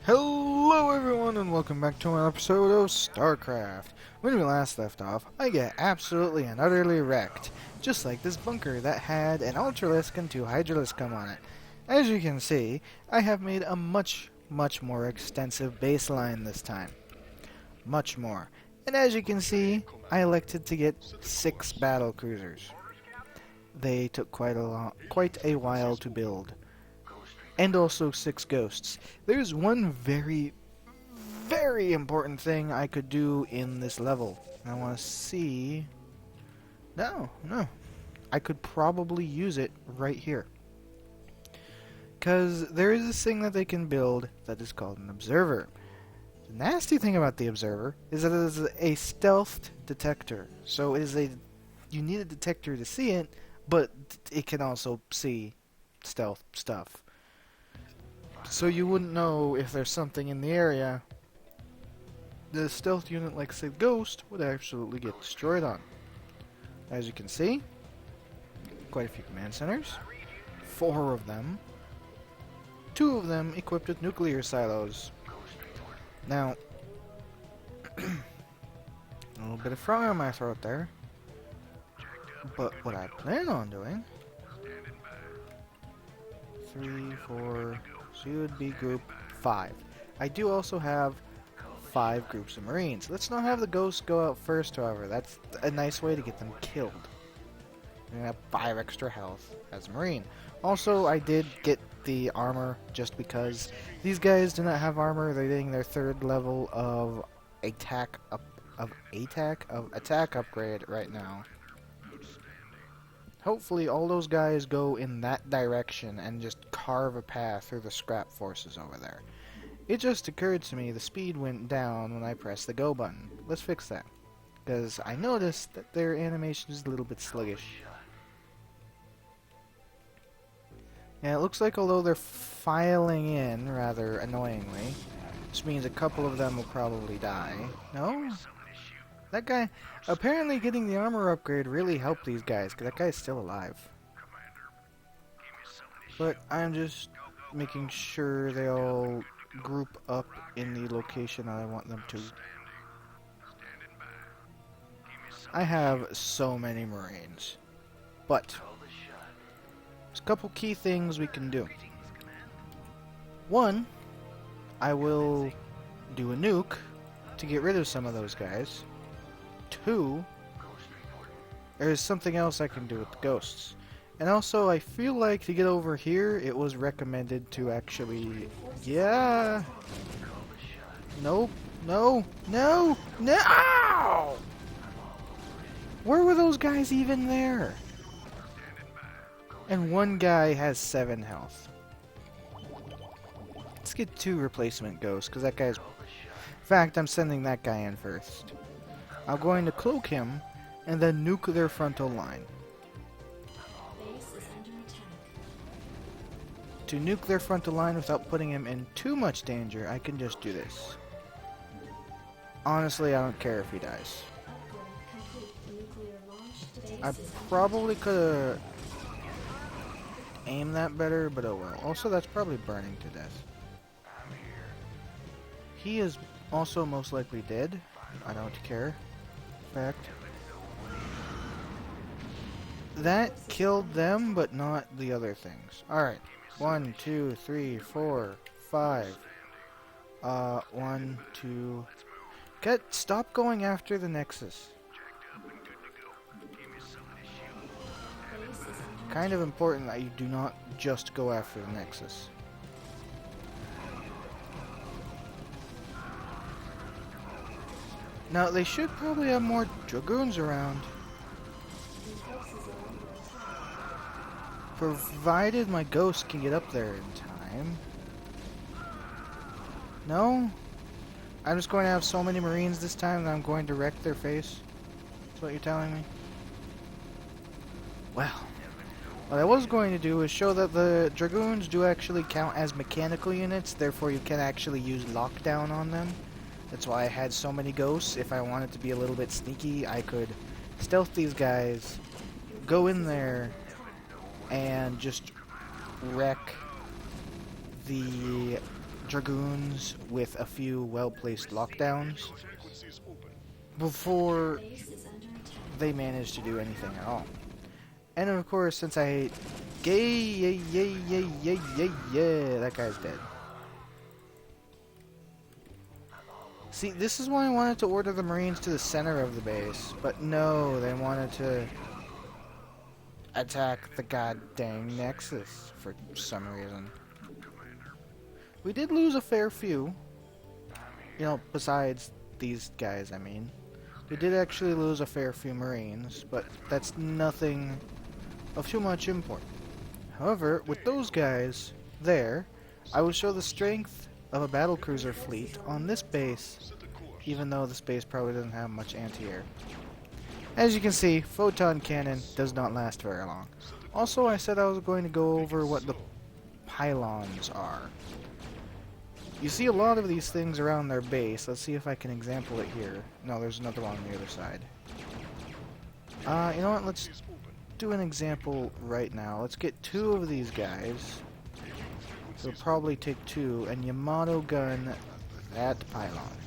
Hello everyone and welcome back to another episode of Starcraft. When we last left off, I get absolutely and utterly wrecked, just like this bunker that had an Ultralisk and 2 Hydralisk come on it. As you can see, I have made a much more extensive baseline this time. Much more. And as you can see, I elected to get 6 battle cruisers. They took quite a while to build. And also 6 ghosts. There's one very important thing I could do in this level. I want to see... No. I could probably use it right here. Because there is this thing that they can build that is called an observer. The nasty thing about the observer is that it is a stealthed detector. So it is you need a detector to see it, but it can also see stealth stuff. So you wouldn't know if there's something in the area. The stealth unit, like say Ghost, would absolutely get destroyed on. As you can see, quite a few command centers. 4 of them. 2 of them equipped with nuclear silos. Now, a little bit of frog in my throat there. But what I plan on doing... 3, 4... So you would be group 5. I do also have 5 groups of Marines. Let's not have the ghosts go out first, however. That's a nice way to get them killed. And have 5 extra health as a Marine. Also, I did get the armor just because these guys do not have armor. They're getting their 3rd level of attack upgrade right now. Hopefully all those guys go in that direction and just carve a path through the scrap forces over there. It just occurred to me the speed went down when I pressed the go button. Let's fix that. Because I noticed that their animation is a little bit sluggish. Yeah, it looks like although they're filing in rather annoyingly, which means a couple of them will probably die. No? That guy, apparently getting the armor upgrade really helped these guys, because that guy's still alive. But I'm just making sure they all group up in the location that I want them to. I have so many Marines. But, there's a couple key things we can do. 1, I will do a nuke to get rid of some of those guys. 2, there's something else I can do with the ghosts. And also, I feel like to get over here, it was recommended to actually... Yeah! Nope. No! Where were those guys even there? And one guy has 7 health. Let's get 2 replacement ghosts, because that guy's... In fact, I'm sending that guy in first. I'm going to cloak him, and then nuke their frontal line. To nuke their frontal line without putting him in too much danger, I can just do this. Honestly, I don't care if he dies. I probably could have aimed that better, but oh well. Also, that's probably burning to death. He is also most likely dead. I don't care. Fact. That killed them, but not the other things. Alright. 1, 2, 3, 4, 5. 1, 2. Stop going after the Nexus. Kind of important that you do not just go after the Nexus. Now, they should probably have more Dragoons around. Provided my ghost can get up there in time. No? I'm just going to have so many Marines this time that I'm going to wreck their face? That's what you're telling me? Well, what I was going to do is show that the Dragoons do actually count as mechanical units, therefore you can actually use lockdown on them. That's why I had so many ghosts. If I wanted to be a little bit sneaky, I could stealth these guys, go in there, and just wreck the dragoons with a few well-placed lockdowns before they manage to do anything at all. And of course, since I hate gay, that guy's dead. See, this is why I wanted to order the Marines to the center of the base, but no, they wanted to attack the goddamn Nexus for some reason. We did lose a fair few, you know, besides these guys, I mean. We did actually lose a fair few Marines, but that's nothing of too much import. However, with those guys there, I will show the strength of a battlecruiser fleet on this base, even though this base probably doesn't have much anti-air. As you can see, photon cannon does not last very long. Also, I said I was going to go over what the pylons are. You see a lot of these things around their base. Let's see if I can example it here. No, there's another one on the other side. You know what? Let's do an example right now. Let's get 2 of these guys. It'll probably take 2, and Yamato gun that pylon.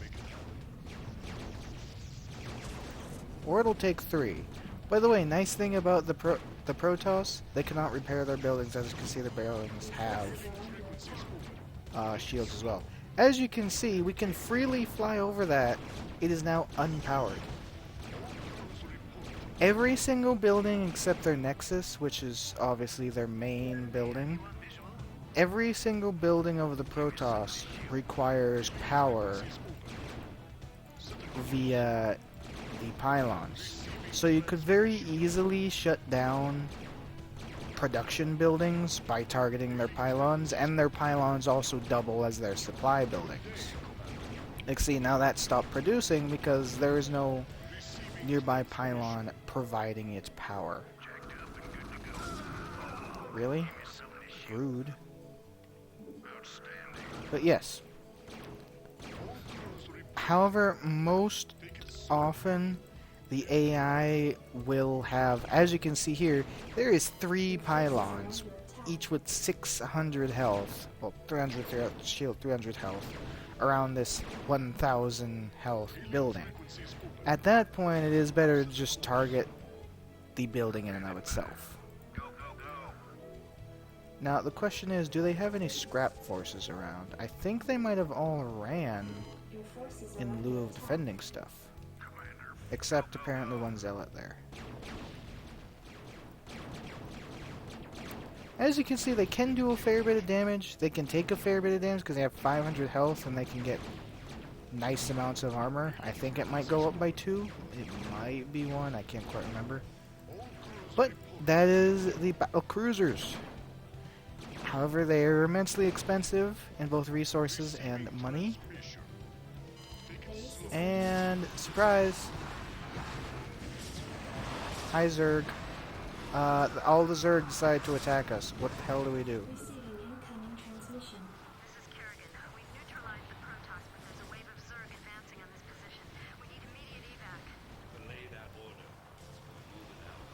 Or it'll take 3. By the way, nice thing about the Protoss, they cannot repair their buildings. As you can see, the buildings have shields as well. As you can see, we can freely fly over that. It is now unpowered. Every single building except their Nexus, which is obviously their main building, every single building of the Protoss requires power via the pylons. So you could very easily shut down production buildings by targeting their pylons, and their pylons also double as their supply buildings. Like, see, now that stopped producing because there is no nearby pylon providing its power. Really? Rude. But yes. However, most often the AI will have, as you can see here, there is 3 pylons, each with 600 health, well, 300 shield, 300 health, around this 1000 health building. At that point, it is better to just target the building in and of itself. Now, the question is, do they have any scrap forces around? I think they might have all ran in lieu of defending stuff. Except apparently one zealot there. As you can see, they can do a fair bit of damage. They can take a fair bit of damage because they have 500 health and they can get nice amounts of armor. I think it might go up by 2. It might be 1. I can't quite remember. But that is the battle cruisers. However, they are immensely expensive in both resources and money. And surprise! Hi, Zerg. All the Zerg decide to attack us. What the hell do we do? Receiving incoming transmission. This is Kerrigan. We've neutralized the Protoss, but there's a wave of Zerg advancing on this position. We need immediate evac. Relay that order. We're moving out.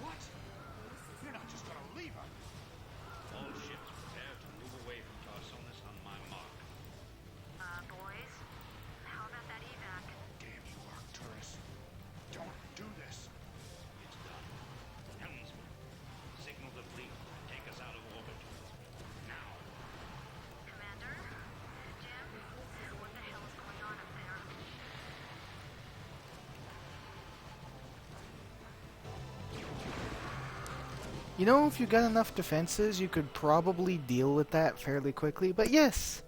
What? You're not just gonna leave us. All ships prepare to move away from Tarsonis on my mark. Boys? How about that evac? Damn you, Arcturus. Don't do this. It's done. Helmsman, signal the fleet and take us out of orbit. Now. Commander? Jim? What the hell is going on up there? You know, if you got enough defenses, you could probably deal with that fairly quickly. But yes!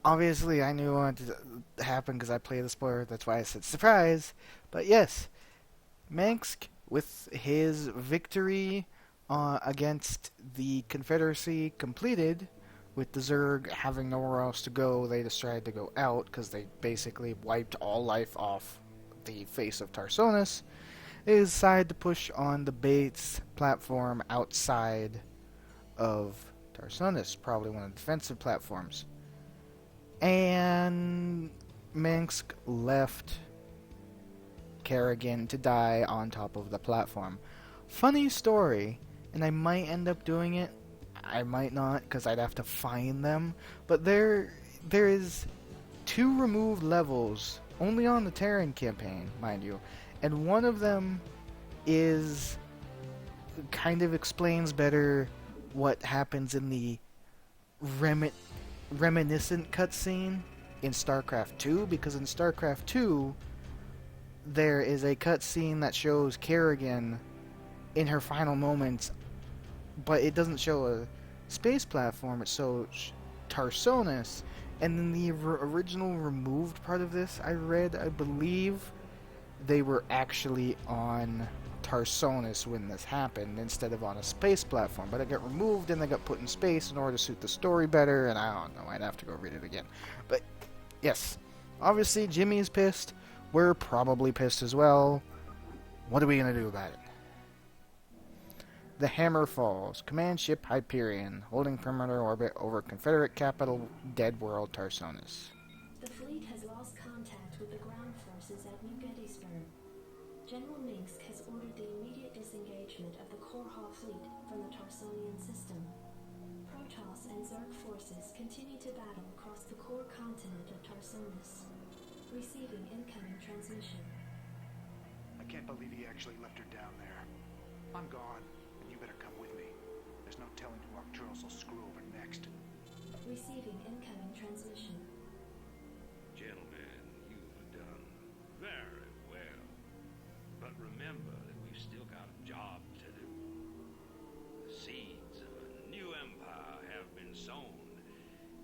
Obviously, I knew it wanted to happen because I played the spoiler. That's why I said surprise. But yes, Mansk, with his victory against the Confederacy completed, with the Zerg having nowhere else to go, they decided to go out because they basically wiped all life off the face of Tarsonis. They decided to push on the base platform outside of Tarsonis, probably one of the defensive platforms. And Mansk left Kerrigan to die on top of the platform. Funny story, and I might end up doing it. I might not, because I'd have to find them. But there is 2 removed levels, only on the Terran campaign, mind you. And one of them is kind of explains better what happens in the reminiscent cutscene in Starcraft 2, because in Starcraft 2 there is a cutscene that shows Kerrigan in her final moments, but it doesn't show a space platform, it shows Tarsonis. And in the original removed part of this I read, I believe they were actually on Tarsonis when this happened instead of on a space platform, but it got removed and they got put in space in order to suit the story better, and I don't know, I'd have to go read it again. But yes, obviously Jimmy's pissed, we're probably pissed as well. What are we gonna do about it? The Hammer falls. Command ship Hyperion, holding perimeter orbit over Confederate capital Dead World Tarsonis. The fleet has lost contact with the ground forces at New Gettysburg. General Minsk has ordered the immediate disengagement of the Korhal fleet from the Tarsonian system. Protoss and Zerg forces continue to battle across the core continent of Tarsonis. Receiving incoming transmission. I can't believe he actually left her down there. I'm gone, and you better come with me. There's no telling who Arcturus will screw over next. Receiving incoming transmission. Gentlemen, you've done very well. But remember that we've still got a job to do. The seeds of a new empire have been sown,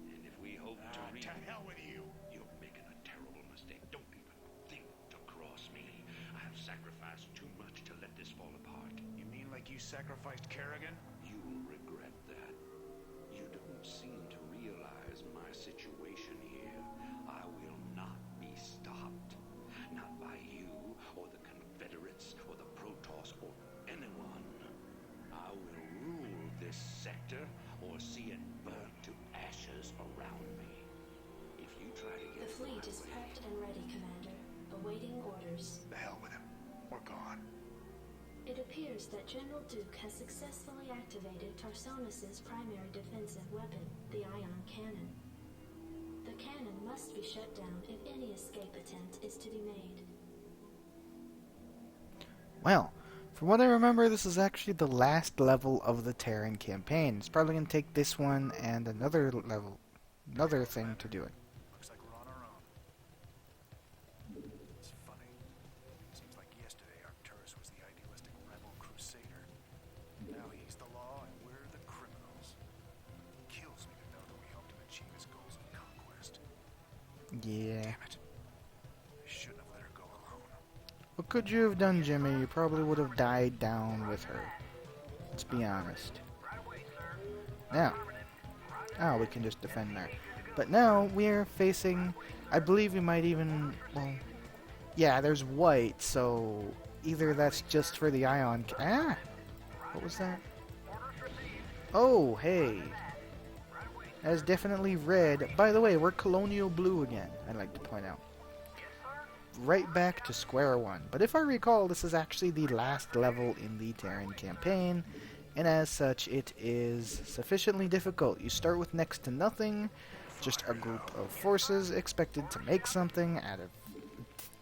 and if we hope to reap... To hell with you! You're making a terrible mistake. Don't even think to cross me. I have sacrificed too much to let this fall apart. You mean like you sacrificed Kerrigan? You'll regret that. You don't seem to realize my situation here. I will not be stopped. Not by you, or the Confederates, or the Protoss, or anyone. I will rule this sector, or see it burn to ashes around me. If you try to get... The fleet is prepped and ready, Commander, awaiting orders. The hell with him. We're gone. It appears that General Duke has successfully activated Tarsonis' primary defensive weapon, the ion cannon. The cannon must be shut down if any escape attempt is to be made. Well, from what I remember, this is actually the last level of the Terran campaign. It's probably going to take this one and another level, another thing to do it. Looks like we're on our own. It's funny. Seems like yesterday Arcturus was the idealistic rebel crusader. Now he's the law and we're the criminals. Kills me to know that we helped him achieve his goals of conquest. Yeah. Damn it. I shouldn't have let her go alone. What could you have done, Jimmy? You probably would have died down with her. Let's be honest. Now. Oh, we can just defend there. But now we're facing... I believe we might even... Well... Yeah, there's white, so... Either that's just for the ion... Ah! What was that? Oh, hey. That is definitely red. By the way, we're colonial blue again, I'd like to point out. Right back to square one. But if I recall, this is actually the last level in the Terran campaign, and as such, it is sufficiently difficult. You start with next to nothing, just a group of forces expected to make something out of,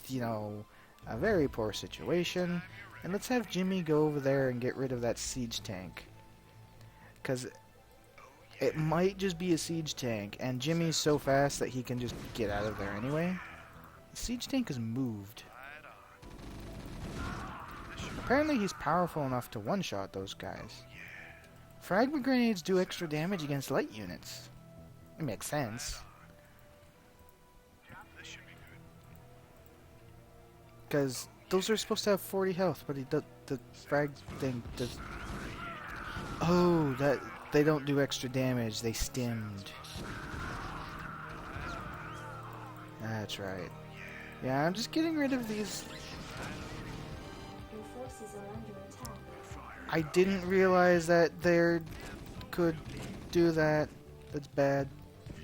you know, a very poor situation. And let's have Jimmy go over there and get rid of that siege tank. Because it might just be a siege tank, and Jimmy's so fast that he can just get out of there anyway. The siege tank is moved. Apparently he's powerful enough to one-shot those guys. Fragment grenades do extra damage against light units. It makes sense. Because those are supposed to have 40 health, but the frag thing does... Oh, that they don't do extra damage, they stimmed. That's right. Yeah, I'm just getting rid of these. Your forces are under attack. I didn't realize that they could do that. That's bad.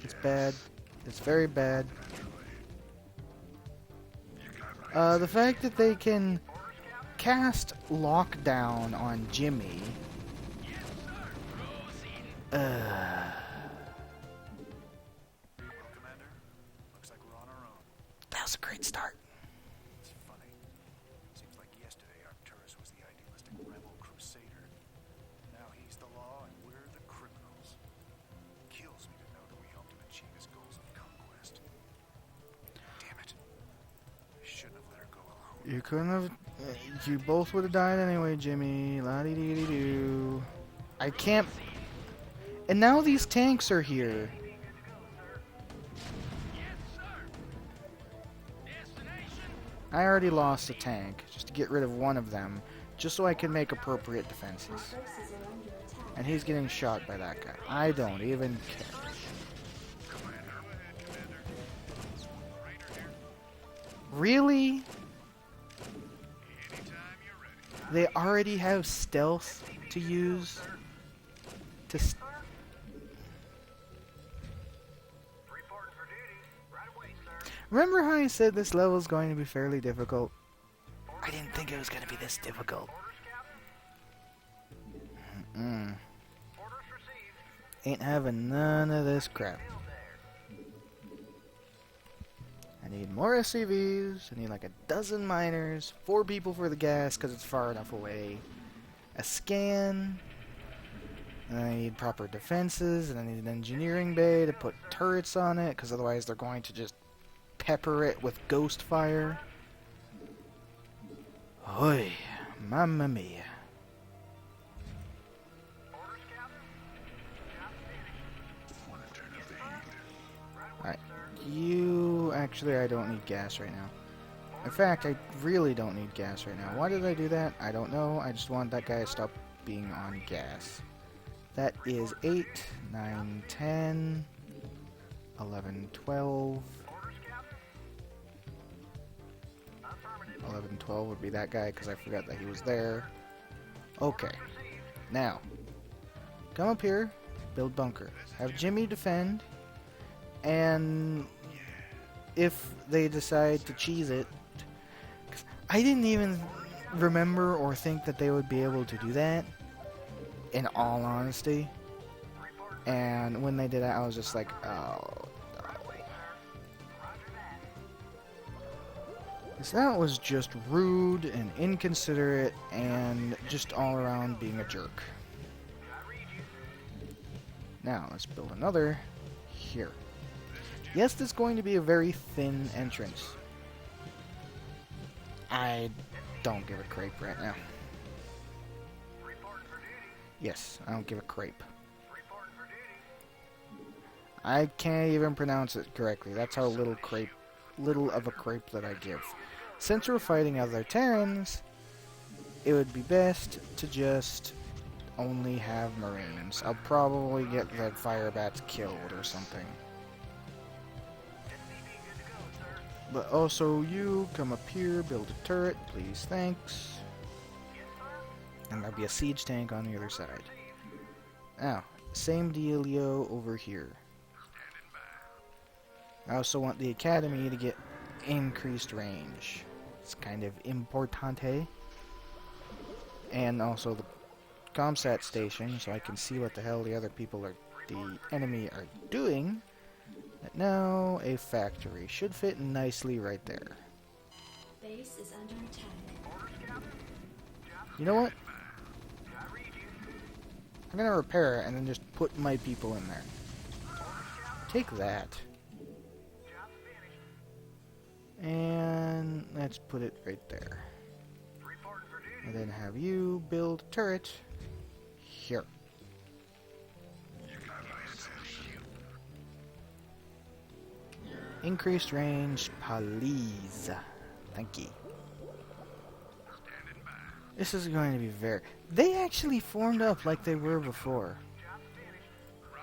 It's bad. It's very bad. The fact that they can cast lockdown on Jimmy Uh, Well, Commander, looks like we're on our own. that was a great start. It's funny. Seems like yesterday Arcturus was the idealistic rebel crusader. Now he's the law and we're the criminals. Kills me to know that we helped him achieve his goals of conquest. Damn it. I shouldn't have let her go alone. You couldn't have. You both would have died anyway, Jimmy. La dee dee dee doo. I can't. And now these tanks are here. I already lost a tank just to get rid of one of them, just so I can make appropriate Our defenses. forces are under attack. And he's getting shot by that guy. I don't even care. Really? They already have stealth to use to Remember how I said this level is going to be fairly difficult? I didn't think it was going to be this difficult. Ain't having none of this crap. I need more SCVs, I need like a dozen miners, 4 people for the gas because it's far enough away, a scan, and I need proper defenses, and I need an engineering bay to put turrets on it because otherwise they're going to just pepper it with ghost fire. Oi, mamma mia. Alright, you... Actually, I don't need gas right now. In fact, I really don't need gas right now. Why did I do that? I don't know. I just want that guy to stop being on gas. That is 8, 9, 10, 11, 12... 11, 12 would be that guy because I forgot that he was there. Okay. Now, come up here, build bunker. Have Jimmy defend, and if they decide to cheese it, 'cause I didn't even remember or think that they would be able to do that, in all honesty. And when they did it, I was just like, oh. So that was just rude and inconsiderate and just all around being a jerk. Now, let's build another here. Yes, there's going to be a very thin entrance. I don't give a crepe right now. Yes, I don't give a crepe. I can't even pronounce it correctly. That's how little of a crepe that I give. Since we're fighting other Terrans, it would be best to just only have Marines. I'll probably get the fire bats killed or something. But also you come up here, build a turret, please, thanks. And there'll be a siege tank on the other side. Now, same dealio over here. I also want the academy to get increased range. It's kind of importante. And also the comsat station, so I can see what the hell the enemy are doing. And now a factory should fit nicely right there. Base is under attack. You know what? I'm gonna repair it and then just put my people in there. Take that. And let's put it right there. And then have you build a turret here. Increased range, please. Thank you. This is going to be very... They actually formed up like they were before.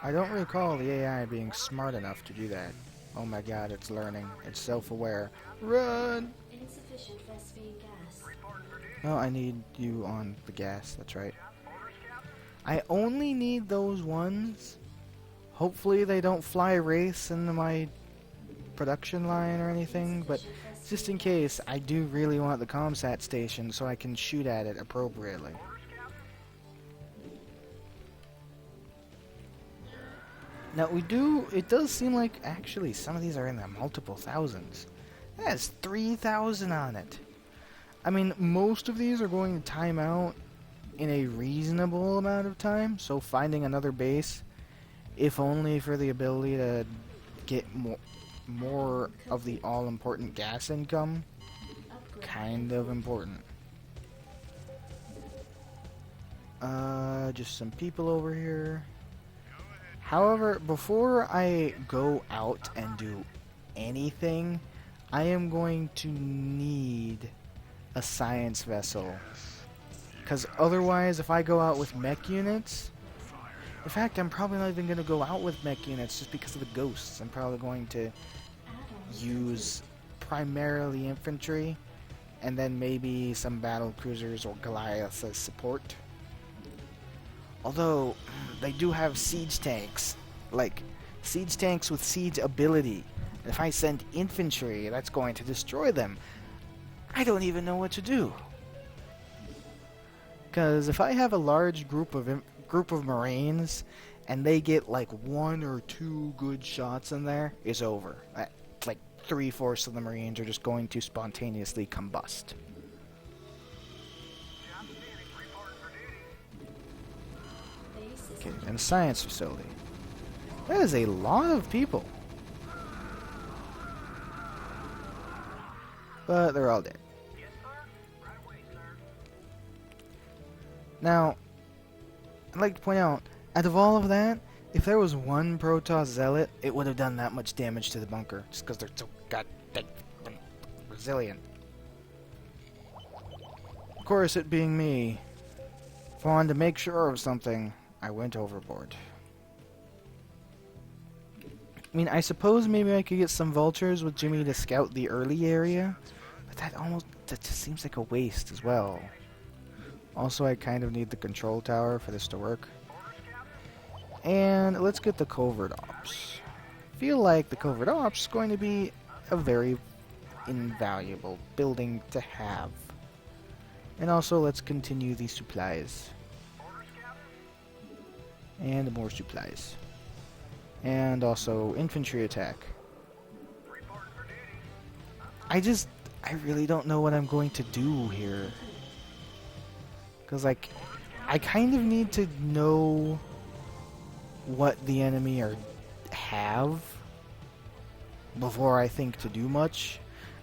I don't recall the AI being smart enough to do that. Oh my god, it's learning. It's self-aware. Run! Insufficient Vespine gas. Oh, I need you on the gas, that's right. I only need those ones. Hopefully they don't fly race into my production line or anything, but just in case, I do really want the comsat station so I can shoot at it appropriately. Now it does seem like actually some of these are in the multiple thousands. That has 3,000 on it. I mean, most of these are going to time out in a reasonable amount of time, so finding another base, if only for the ability to get more of the all-important gas income, kind of important. Just some people over here. However, before I go out and do anything, I am going to need a science vessel. Because otherwise, if I go out with mech units... In fact, I'm probably not even going to go out with mech units just because of the ghosts. I'm probably going to use primarily infantry, and then maybe some battle cruisers or Goliaths as support. Although, they do have siege tanks. Like, siege tanks with siege ability. And if I send infantry, that's going to destroy them. I don't even know what to do. Because if I have a large group of Marines, and they get like 1 or 2 good shots in there, it's over. Like 3/4 of the Marines are just going to spontaneously combust. Okay, and a science facility. That is a lot of people. But they're all dead. Now, I'd like to point out, out of all of that, if there was one Protoss Zealot, it would have done that much damage to the bunker, just because they're so goddamn resilient. Of course, it being me, if I wanted to make sure of something, I went overboard. I mean, I suppose maybe I could get some vultures with Jimmy to scout the early area, but that just seems like a waste as well. Also, I kind of need the control tower for this to work. And let's get the covert ops. Feel like the covert ops is going to be a very invaluable building to have. And also, let's continue the supplies. And more supplies. And also, infantry attack. I really don't know what I'm going to do here. Because, like, I kind of need to know what the enemy have before I think to do much.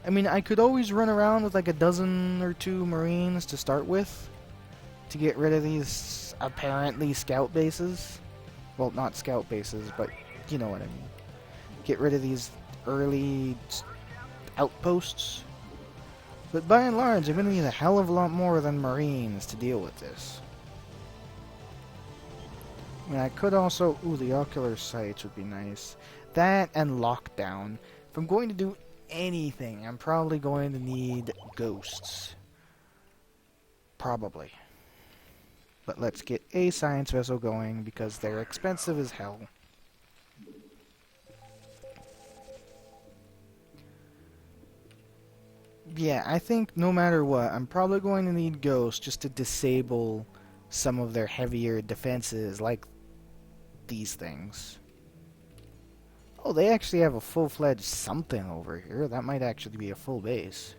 I mean, I could always run around with like a dozen or 2 Marines to start with to get rid of these apparently scout bases. Well, not scout bases, but you know what I mean. Get rid of these early outposts. But by and large, I'm going to need a hell of a lot more than Marines to deal with this. I mean, I could also... Ooh, the ocular sights would be nice. That and lockdown. If I'm going to do anything, I'm probably going to need ghosts. Probably. But let's get a science vessel going, because they're expensive as hell. Yeah, I think no matter what, I'm probably going to need ghosts just to disable some of their heavier defenses, like these things. Oh, they actually have a full-fledged something over here. That might actually be a full base.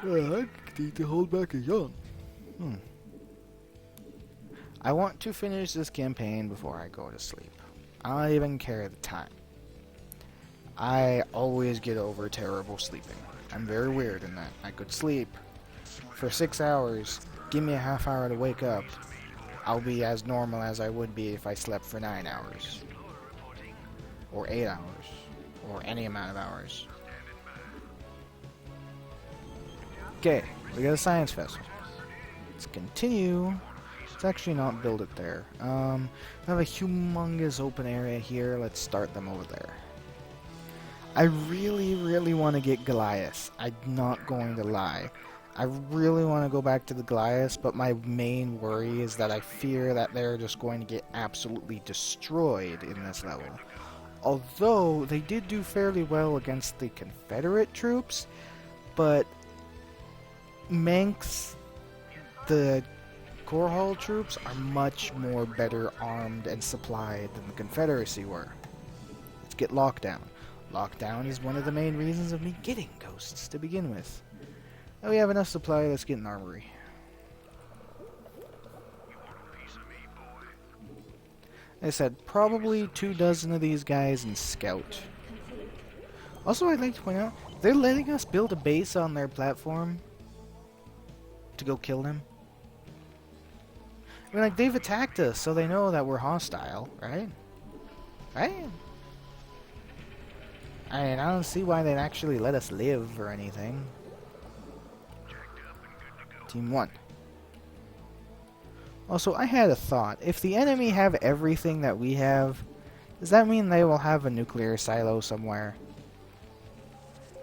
I need to hold back a yawn. I want to finish this campaign before I go to sleep. I don't even care the time. I always get over terrible sleeping. I'm very weird in that. I could sleep for 6 hours, give me a half hour to wake up, I'll be as normal as I would be if I slept for 9 hours. Or 8 hours. Or any amount of hours. Okay, we got a science vessel. Let's continue. Let's actually not build it there. We have a humongous open area here. Let's start them over there. I really, really want to get Goliaths. I'm not going to lie. I really want to go back to the Goliaths, but my main worry is that I fear that they're just going to get absolutely destroyed in this level. Although, they did do fairly well against the Confederate troops, but Manx, the Core Hull troops are much more better armed and supplied than the Confederacy were. Let's get Lockdown. Lockdown is one of the main reasons of me getting Ghosts to begin with. Now we have enough supply, let's get an armory. Like I said, probably 24 of these guys in Scout. Also, I'd like to point out, they're letting us build a base on their platform to go kill them. I mean, like, they've attacked us, so they know that we're hostile, right? Right? I mean, I don't see why they'd actually let us live or anything. Team 1. Also, I had a thought. If the enemy have everything that we have, does that mean they will have a nuclear silo somewhere?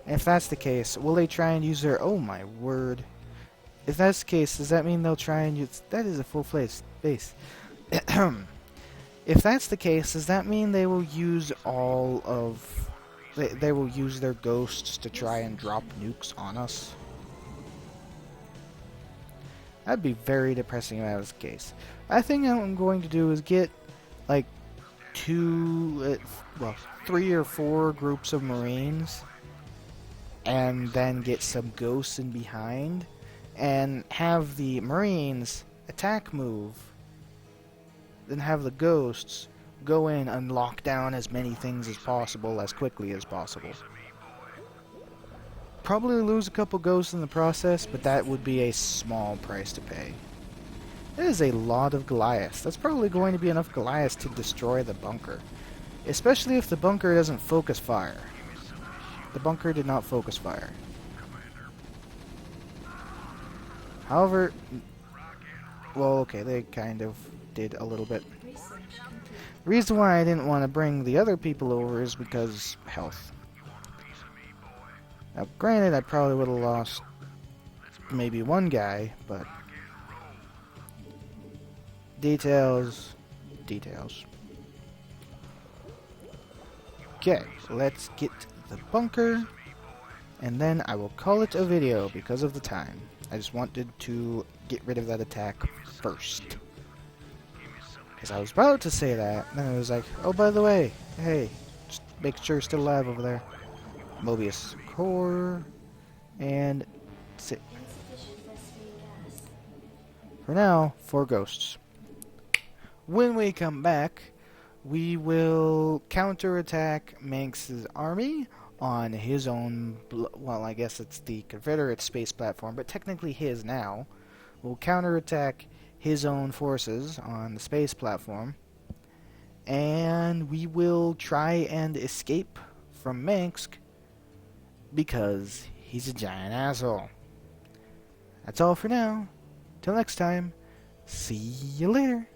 And if that's the case, will they try and use their... Oh my word. If that's the case, does that mean they'll try and use... That is a full-place base. If that's the case, does that mean they will use all of... They will use their ghosts to try and drop nukes on us? That'd be very depressing if that was the case. I think what I'm going to do is get, like, 3 or 4 groups of Marines, and then get some ghosts in behind, and have the Marines attack move, then have the ghosts go in and lock down as many things as possible as quickly as possible. Probably lose a couple ghosts in the process, but that would be a small price to pay. That is a lot of Goliaths. That's probably going to be enough Goliaths to destroy the bunker. Especially if the bunker doesn't focus fire. The bunker did not focus fire. However, well, okay, they kind of did a little bit. The reason why I didn't want to bring the other people over is because health. Now, granted, I probably would have lost maybe one guy, but details. Okay, so let's get the bunker, and then I will call it a video because of the time. I just wanted to get rid of that attack first. Because I was about to say that, and then I was like, oh, by the way, hey, just make sure you're still alive over there. Mobius core, and sit. For now, 4 ghosts. When we come back, we will counterattack Manx's army on his own, well, I guess it's the Confederate space platform, but technically his now. We'll counterattack his own forces on the space platform, and we will try and escape from Manx because he's a giant asshole. That's all for now. Till next time, see you later.